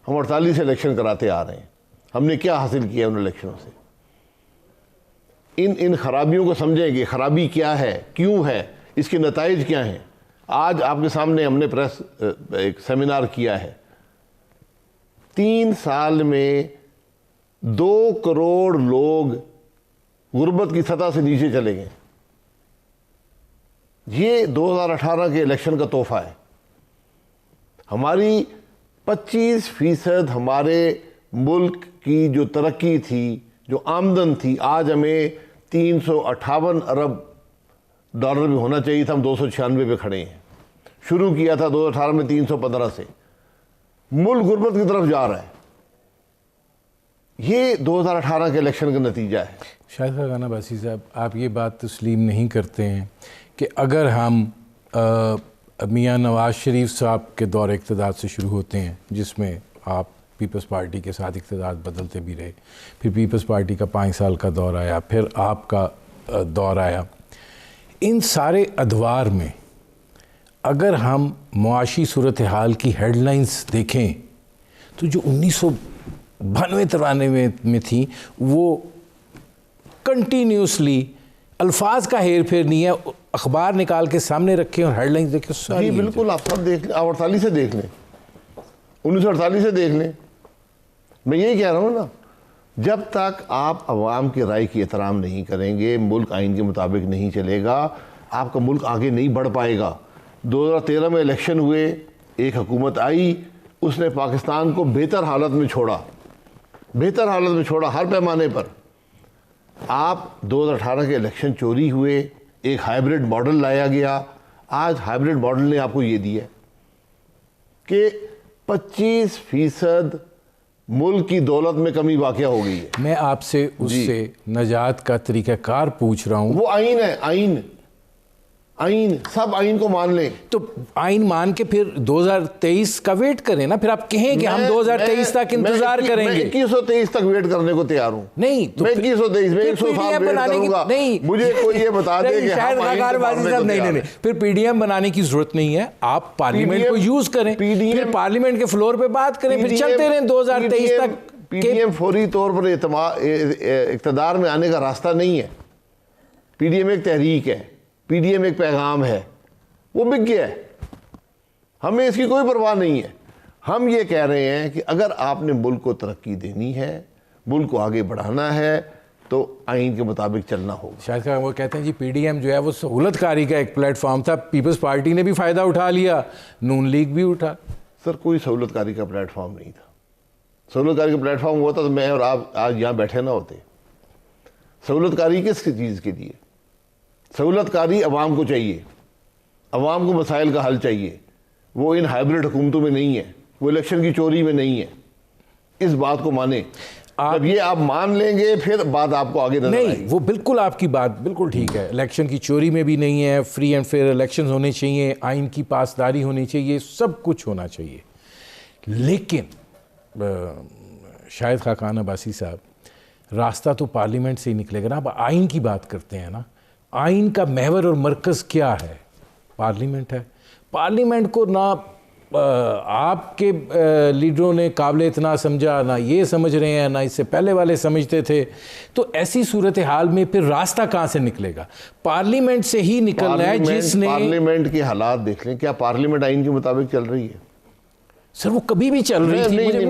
[SPEAKER 2] हम 48 इलेक्शन कराते आ रहे हैं, हमने क्या हासिल किया उन इलेक्शनों से? इन खराबियों को समझेंगे, खराबी क्या है, क्यों है, इसके नताइज क्या हैं। आज आपके सामने हमने प्रेस एक सेमिनार किया है। 3 साल में 2 करोड़ लोग गुर्बत की सतह से नीचे चले गए। ये 2018 के इलेक्शन का तोहफा है। हमारी 25% हमारे मुल्क की जो तरक्की थी, जो आमदन थी, आज हमें 358 अरब डॉलर भी होना चाहिए था, हम 296 पे खड़े हैं। शुरू किया था 2018 में 315 से। मुल्क गुर्बत की तरफ जा रहा है। ये 2018 के इलेक्शन का नतीजा है।
[SPEAKER 1] शाहिद खाकान अब्बासी साहब, आप ये बात तस्लीम नहीं करते हैं कि अगर हम मियाँ नवाज़ शरीफ साहब के दौर इक़्तिदार से शुरू होते हैं, जिसमें आप पीपल्स पार्टी के साथ इक़्तिदार बदलते भी रहे, फिर पीपल्स पार्टी का 5 साल का दौर आया, फिर आपका दौर आया, इन सारे अदवार में अगर हम मुआशी सूरत हाल की हेडलाइंस देखें तो जो 1992 में थी वो कंटिन्यूसली अल्फाज का हेर फेर नहीं है, अखबार निकाल के सामने रखें और हेडलाइंस देखें सारी।
[SPEAKER 2] जी बिल्कुल, आप सब देख लें, आप 48 से देख लें, 1948 से देख लें। मैं यही कह रहा हूँ ना, जब तक आप अवाम की राय की एहतराम नहीं करेंगे, मुल्क आइन के मुताबिक नहीं चलेगा, आपका मुल्क आगे नहीं बढ़ पाएगा। 2013 में इलेक्शन हुए, एक हुकूमत आई, उसने पाकिस्तान को बेहतर हालत में छोड़ा, बेहतर हालत में छोड़ा हर पैमाने पर। आप 2018 के इलेक्शन चोरी हुए, एक हाइब्रिड मॉडल लाया गया। आज हाइब्रिड मॉडल ने आपको ये दिया कि 25% मुल्क की दौलत में कमी वाक़या हो गई है।
[SPEAKER 1] मैं आपसे उससे नजात का तरीक़ाकार पूछ रहा हूँ।
[SPEAKER 2] वो आइन है, आइन, आइन, सब आइन को मान लें।
[SPEAKER 1] तो आइन मान के फिर 2023 का वेट करें ना, फिर आप कहें कि हम 2023 तक इंतजार करेंगे।
[SPEAKER 2] 2123 तक वेट करने को तैयार हूँ।
[SPEAKER 1] नहीं तो
[SPEAKER 2] मैं 2123 में 100 साल वेट करूंगा।
[SPEAKER 1] नहीं,
[SPEAKER 2] मुझे कोई ये बता दे कि
[SPEAKER 1] नहीं, फिर पीडीएम बनाने की जरूरत नहीं है। आप पार्लियामेंट को यूज करें, फिर पार्लियामेंट के फ्लोर पे बात करें, फिर चलते रहें 2023 तक।
[SPEAKER 2] पीडीएम फौरी तौर पर इक़्तिदार में आने का रास्ता नहीं है। पीडीएम एक तहरीक है, पीडीएम एक पैगाम है, वो बिक गया है। हमें इसकी कोई परवाह नहीं है। हम ये कह रहे हैं कि अगर आपने मुल्क को तरक्की देनी है, मुल्क को आगे बढ़ाना है, तो आइन के मुताबिक चलना होगा।
[SPEAKER 1] शायद वो कहते हैं जी पीडीएम जो है वो सहूलतकारी का एक प्लेटफॉर्म था, पीपल्स पार्टी ने भी फ़ायदा उठा लिया, नून लीग भी उठा।
[SPEAKER 2] सर कोई सहूलतकारी का प्लेटफॉर्म नहीं था। सहूलतकारी का प्लेटफॉर्म हुआ था तो मैं और आप आज यहाँ बैठे ना होते। सहूलतकारी किस चीज़ के लिए? सहूलतकारी अवाम को चाहिए, अवाम को मसाइल का हल चाहिए। वो इन हाइब्रिड हुकूमतों में नहीं है, वो इलेक्शन की चोरी में नहीं है। इस बात को माने, जब ये आप मान लेंगे फिर बात आपको आगे नजर
[SPEAKER 1] नहीं
[SPEAKER 2] आएगी।
[SPEAKER 1] वो बिल्कुल आपकी बात बिल्कुल ठीक है। इलेक्शन की चोरी में भी नहीं है, फ्री एंड फेयर इलेक्शन होने चाहिए, आइन की पासदारी होनी चाहिए, सब कुछ होना चाहिए। लेकिन शाहिद खाकान अब्बासी साहब, रास्ता तो पार्लियामेंट से ही निकलेगा ना। अब आइन की बात करते हैं ना, आइन का महवर और मरकज़ क्या है? पार्लियामेंट है। पार्लियामेंट को ना आपके लीडरों ने काबिल इतना समझा, ना ये समझ रहे हैं, ना इससे पहले वाले समझते थे। तो ऐसी सूरत हाल में फिर रास्ता कहाँ से निकलेगा? पार्लियामेंट से ही निकलना है जिसने।
[SPEAKER 2] पार्लियामेंट के हालात देख लें, क्या पार्लियामेंट आइन के मुताबिक चल रही है?
[SPEAKER 1] सर वो कभी भी चल रही थी।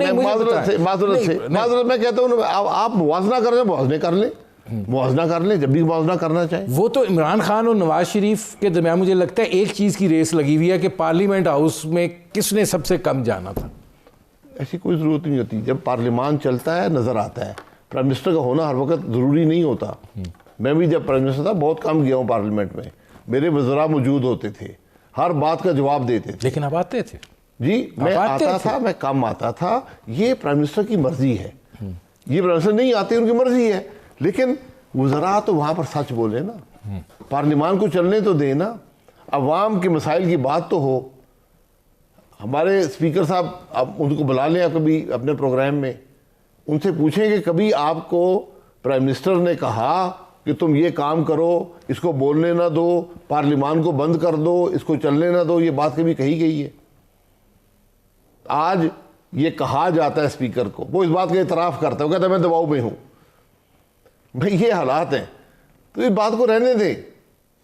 [SPEAKER 2] माजरत मैं कहता हूँ आप मुवाजना कर लें, मुआवजे कर लें, मुआवजना कर लें जब भी मुआवजना करना चाहें।
[SPEAKER 1] वो तो इमरान खान और नवाज शरीफ के दरमियान मुझे लगता है एक चीज़ की रेस लगी हुई है कि पार्लियामेंट हाउस में किसने सबसे कम जाना था।
[SPEAKER 2] ऐसी कोई ज़रूरत नहीं होती। जब पार्लियामान चलता है नज़र आता है। प्राइम मिनिस्टर का होना हर वक्त ज़रूरी नहीं होता। मैं भी जब प्राइम मिनिस्टर था बहुत कम गया हूँ पार्लियामेंट में, मेरे वज़रा मौजूद होते थे, हर बात का जवाब देते थे।
[SPEAKER 1] लेकिन आप आते थे?
[SPEAKER 2] जी मैं आता था, मैं कम आता था। ये प्राइम मिनिस्टर की मर्जी है, ये प्राइम मिनिस्टर नहीं आते, उनकी मर्जी है। लेकिन वज़रा तो वहाँ पर सच बोले ना, पार्लियामान को चलने तो देना, अवाम के मसाइल की बात तो हो। हमारे स्पीकर साहब, आप उनको बुला लें कभी अपने प्रोग्राम में, उनसे पूछें कि कभी आपको प्राइम मिनिस्टर ने कहा कि तुम ये काम करो, इसको बोलने ना दो, पार्लियामान को बंद कर दो, इसको चलने ना दो, ये बात कभी कही गई है? आज ये कहा जाता है स्पीकर को, वो इस बात का इतराफ़ करता है, वो कहता है मैं दबाव में हूँ। भाई ये हालात हैं, तो इस बात को रहने दें।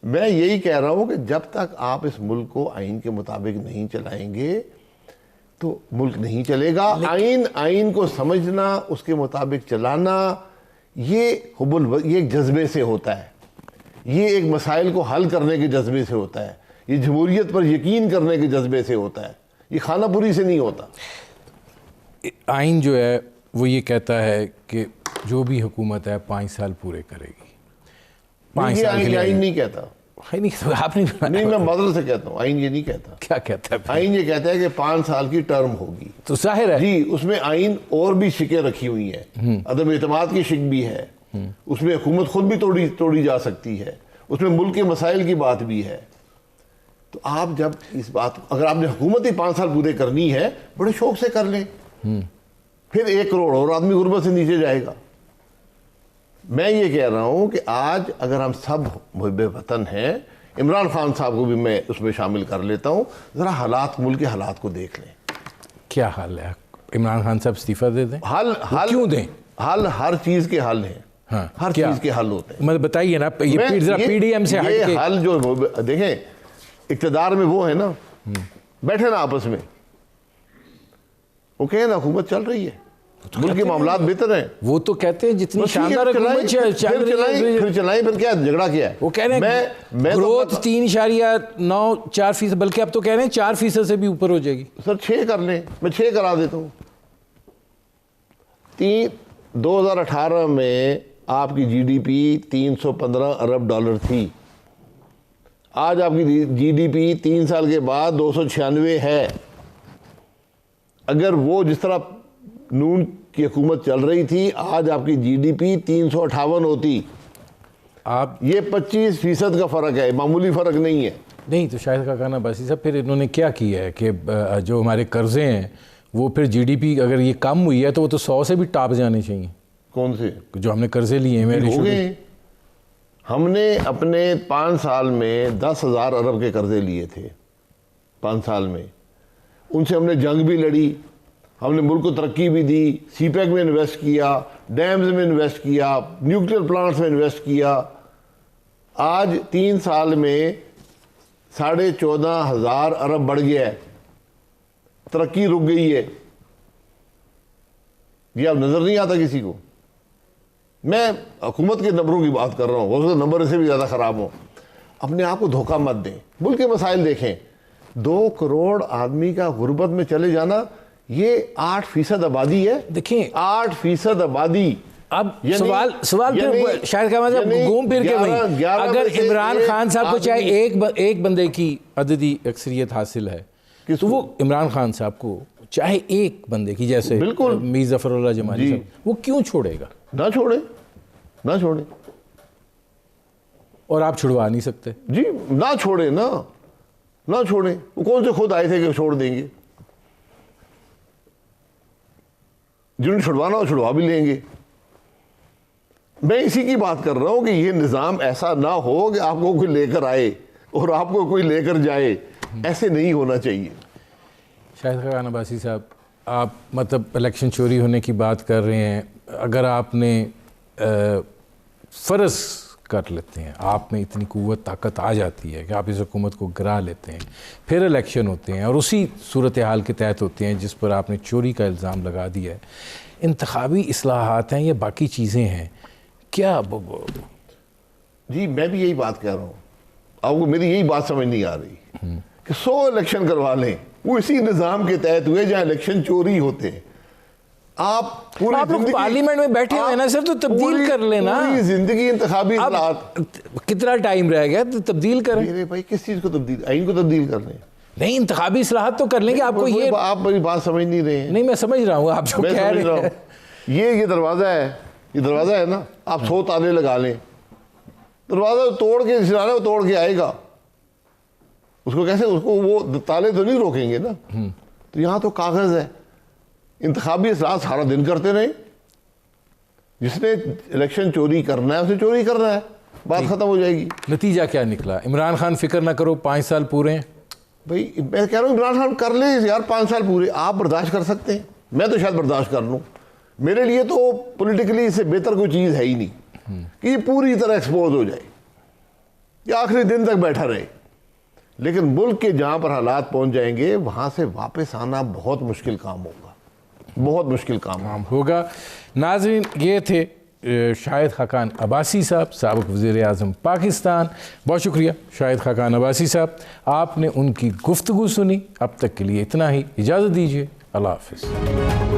[SPEAKER 2] मैं यही कह रहा हूँ कि जब तक आप इस मुल्क को आइन के मुताबिक नहीं चलाएंगे तो मुल्क नहीं चलेगा। आइन को समझना, उसके मुताबिक चलाना, ये एक जज्बे से होता है, ये एक मसाइल को हल करने के जज्बे से होता है, ये जमहूरियत पर यकीन करने के जज्बे से होता है, ये खानापुरी से नहीं होता।
[SPEAKER 1] आइन जो है वो ये कहता है कि जो भी हुकूमत है 5 साल पूरे करेगी।
[SPEAKER 2] 5 साल के लिए आइन नहीं कहता।
[SPEAKER 1] नहीं तो आपने
[SPEAKER 2] नहीं, मैं मदर से कहता हूँ, आइन ये नहीं कहता।
[SPEAKER 1] क्या कहता है?
[SPEAKER 2] आइन ये कहता है कि 5 साल की टर्म होगी।
[SPEAKER 1] तो जाहिर है
[SPEAKER 2] जी, उसमें आइन और भी शिकें रखी हुई हैं, अदम एतमाद की शिक भी है, उसमें हुकूमत खुद भी तोड़ी जा सकती है, उसमें मुल्क के मसाइल की बात भी है। तो आप जब इस बात, अगर आपने हुकूमत ही 5 साल पूरे करनी है, बड़े शौक से कर लें, फिर 1 करोड़ और आदमी गुर्बत से नीचे जाएगा। मैं ये कह रहा हूं कि आज अगर हम सब मुहिब्बे वतन हैं, इमरान खान साहब को भी मैं उसमें शामिल कर लेता हूँ। ज़रा हालात, मुल्क के हालात को देख लें।
[SPEAKER 1] क्या हाल है? इमरान खान साहब इस्तीफा दे दें?
[SPEAKER 2] हल
[SPEAKER 1] क्यों दें?
[SPEAKER 2] हल हर चीज़ के हल हैं।
[SPEAKER 1] हाँ,
[SPEAKER 2] हर चीज़ के हल होते हैं।
[SPEAKER 1] मतलब बताइए ना, ये पीडीएम से हट के
[SPEAKER 2] हल जो देखें, इक़्तिदार में वो है ना, बैठे ना आपस में, वो कहे ना हुकूमत चल रही है, मुल्क के मामलात बेहतर हैं।
[SPEAKER 1] वो तो कहते हैं जितनी शानदार
[SPEAKER 2] फिर चलाएं, फिर क्या झगड़ा किया है?
[SPEAKER 1] वो कह रहे हैं ग्रोथ 3.94%, बल्कि अब तो कह रहे हैं 4% से भी ऊपर हो जाएगी।
[SPEAKER 2] सर 6 कर लें, मैं 6 करा देता हूँ। 2018 में आपकी जीडीपी 315 अरब डॉलर थी। आज आपकी जीडीपी 3 साल के बाद 296 है। अगर वो जिस तरह नून की हुकूमत चल रही थी, आज आपकी जीडीपी 358 होती।
[SPEAKER 1] आप
[SPEAKER 2] ये 25% का फ़र्क है, मामूली फ़र्क नहीं है।
[SPEAKER 1] नहीं तो शायद खान अब्बासी साहब, फिर इन्होंने क्या किया है कि जो हमारे कर्जे हैं वो फिर जीडीपी अगर ये कम हुई है तो वो तो 100 से भी टॉप जाने चाहिए।
[SPEAKER 2] कौन से
[SPEAKER 1] जो हमने कर्जे लिए हैं?
[SPEAKER 2] हो गए। हमने अपने 5 साल में 10,000 अरब के कर्जे लिए थे। 5 साल में उनसे हमने जंग भी लड़ी, हमने मुल्क को तरक्की भी दी, सीपैक में इन्वेस्ट किया, डैम्स में इन्वेस्ट किया, न्यूक्लियर प्लांट्स में इन्वेस्ट किया। आज 3 साल में 14,500 अरब बढ़ गया है, तरक्की रुक गई है। ये अब नज़र नहीं आता किसी को। मैं हुकूमत के नंबरों की बात कर रहा हूँ, हो सकता है नंबर इससे भी ज़्यादा ख़राब हो। अपने आप को धोखा मत दें। मुल्क के मसाइल देखें, 2 करोड़ आदमी का गुर्बत में चले जाना, ये 8% आबादी है।
[SPEAKER 1] देखें
[SPEAKER 2] 8% आबादी।
[SPEAKER 1] अब सवाल फिर शायद का मतलब घूम फिर के वही, अगर इमरान खान साहब को चाहे एक बंदे की अददी अक्सरियत हासिल है तो वो इमरान खान साहब को चाहे एक बंदे की, जैसे
[SPEAKER 2] बिल्कुल
[SPEAKER 1] मीर ज़फ़रुल्लाह जमाली साहब, वो क्यों छोड़ेगा?
[SPEAKER 2] ना छोड़े।
[SPEAKER 1] और आप छुड़वा नहीं सकते
[SPEAKER 2] जी, ना छोड़े। वो कौन से खुद आए थे कि छोड़ देंगे? जिन्हें छुड़वाना हो छुड़वा भी लेंगे। मैं इसी की बात कर रहा हूं कि ये निज़ाम ऐसा ना हो कि आपको कोई लेकर आए और आपको कोई लेकर जाए। ऐसे नहीं होना चाहिए।
[SPEAKER 1] शाहिद खान अब्बासी साहब, आप मतलब इलेक्शन चोरी होने की बात कर रहे हैं। अगर आपने फ़र्ज़ कर लेते हैं, आप में इतनी क़ुव्वत ताकत आ जाती है कि आप इस हुकूमत को गिरा लेते हैं, फिर इलेक्शन होते हैं और उसी सूरत हाल के तहत होते हैं जिस पर आपने चोरी का इल्ज़ाम लगा दिया है, इंतखाबी इस्लाहात हैं या बाकी चीज़ें हैं, क्या?
[SPEAKER 2] जी मैं भी यही बात कह रहा हूँ। आपको मेरी यही बात समझ नहीं आ रही कि 100 इलेक्शन करवा लें, वो इसी निज़ाम के तहत हुए जहाँ इलेक्शन चोरी होते हैं। आप
[SPEAKER 1] लोग पार्लियामेंट में बैठे हुए हैं ना सर, तो तब्दील कर लेना।
[SPEAKER 2] पूरी जिंदगी इंतखाबी इस्लाहात,
[SPEAKER 1] कितना टाइम रह गया तो तब्दील करें।
[SPEAKER 2] मेरे भाई किस चीज़ को तब्दील? आइन को तब्दील कर लें।
[SPEAKER 1] नहीं, इंतखाबी इस्लाहात तो कर लेंगे। आपको ये
[SPEAKER 2] आप मेरी बात समझ नहीं रहे हैं।
[SPEAKER 1] नहीं, मैं समझ रहा हूँ आप जो कह रहे हैं।
[SPEAKER 2] ये दरवाज़ा है, ये दरवाज़ा है ना, आप 100 ताले लगा लें, दरवाज़ा तोड़ के सिराना वो तोड़ के आएगा। उसको कैसे, उसको वो ताले तो नहीं रोकेंगे ना। तो यहाँ तो कागज़ है। इंतखाबी इस्लाहात सारा दिन करते रहे। जिसने इलेक्शन चोरी करना है उसे चोरी करना है, बात ख़त्म हो जाएगी।
[SPEAKER 1] नतीजा क्या निकला? इमरान खान फिक्र ना करो, 5 साल पूरे हैं।
[SPEAKER 2] भाई मैं कह रहा हूँ इमरान खान कर ले यार, 5 साल पूरे। आप बर्दाश्त कर सकते हैं, मैं तो शायद बर्दाश्त कर लूँ। मेरे लिए तो पॉलिटिकली इससे बेहतर कोई चीज़ है ही नहीं कि ये पूरी तरह एक्सपोज हो जाए या आखिरी दिन तक बैठा रहे। लेकिन मुल्क के जहाँ पर हालात पहुँच जाएंगे वहाँ से वापस आना बहुत मुश्किल काम होगा, बहुत मुश्किल काम
[SPEAKER 1] होगा। नाज़रीन, ये थे शाहिद खाकान अब्बासी साहब, साबिक़ वज़ीर-ए-आज़म पाकिस्तान। बहुत शुक्रिया शाहिद खाकान अब्बासी साहब, आपने उनकी गुफ्तगू सुनी। अब तक के लिए इतना ही, इजाज़त दीजिए। अल्लाह हाफ़िज़।